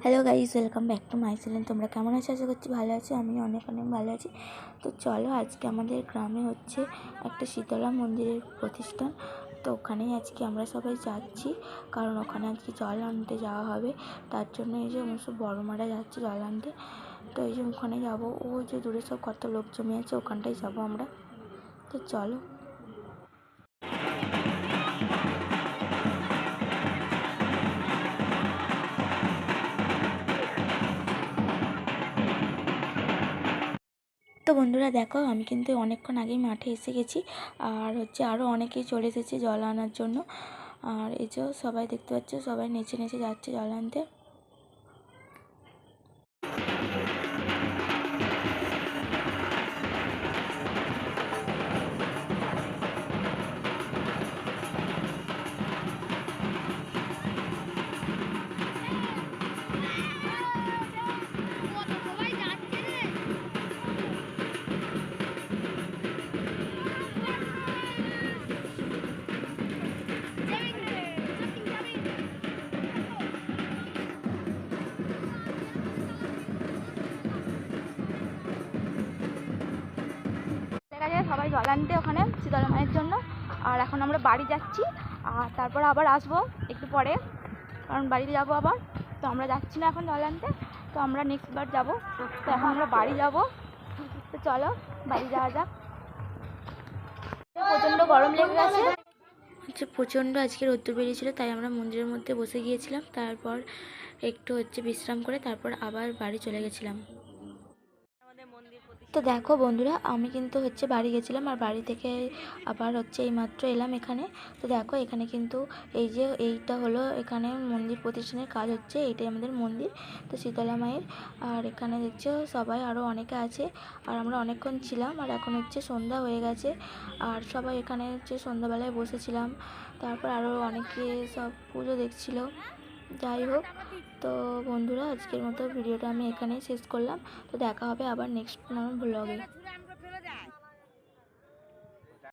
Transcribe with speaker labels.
Speaker 1: Hello guys, welcome back to my channel. তোমরা কেমন আছো? আশা করছি ভালো আছি। আমি অনেক ভালো আছি। তো চলো, আজকে আমাদের গ্রামে হচ্ছে একটা শীতলা মন্দিরের প্রতিষ্ঠান। তো ওখানেই আজকে আমরা সবাই যাচ্ছি, কারণ ওখানে আজকে জল আনতে যাওয়া হবে। তার জন্য এই যে সব বড় মারা যাচ্ছে জল আনতে। তো এই যে ওখানে যাবো, ও যে দূরে সব কত লোক জমে আছে, ওখানটায় যাবো আমরা। তো চলো। তো বন্ধুরা দেখো, আমি কিন্তু অনেকক্ষণ আগেই মাঠে এসে গেছি। আর হচ্ছে আরও অনেকেই চলে এসেছে জল আনার জন্য। আর এই যে সবাই দেখতে পাচ্ছ, সবাই নেচে নেচে যাচ্ছে জল আনতে। সবাই জল আনতে ওখানে শীতলা মায়ের জন্য। আর এখন আমরা বাড়ি যাচ্ছি, আর তারপর আবার আসবো একটু পরে, কারণ বাড়িতে যাবো আবার। তো আমরা যাচ্ছি না এখন জল আনতে, তো আমরা নেক্সট বার যাবো। তো এখন আমরা বাড়ি যাব। তো চলো বাড়ি যাওয়া যাক। প্রচণ্ড গরম লেগে গেছে, হচ্ছে প্রচণ্ড আজকে রোদ্দুর বেরিয়েছিল, তাই আমরা মন্দিরের মধ্যে বসে গিয়েছিলাম। তারপর একটু বিশ্রাম করে তারপর আবার বাড়ি চলে গেছিলাম। তো দেখো বন্ধুরা, আমি কিন্তু বাড়ি গেছিলাম, আর বাড়ি থেকে আবার এইমাত্র এলাম এখানে। তো দেখো এখানে কিন্তু এইটা হলো এখানে মন্দির প্রতিষ্ঠানের কাজ হচ্ছে। এইটাই আমাদের মন্দির, তো শীতলা মায়ের। আর এখানে দেখছো সবাই আরও অনেকে আছে, আর আমরা অনেকক্ষণ ছিলাম। আর এখন সন্ধ্যা হয়ে গেছে, আর সবাই এখানে সন্ধ্যাবেলায় বসেছিলাম। তারপর আরও অনেকে সব পুজো দেখছিল। যাই হোক, তো বন্ধুরা আজকের মতো ভিডিওটা আমি এখানেই শেষ করলাম। তো দেখা হবে আবার নেক্সট ব্লগে।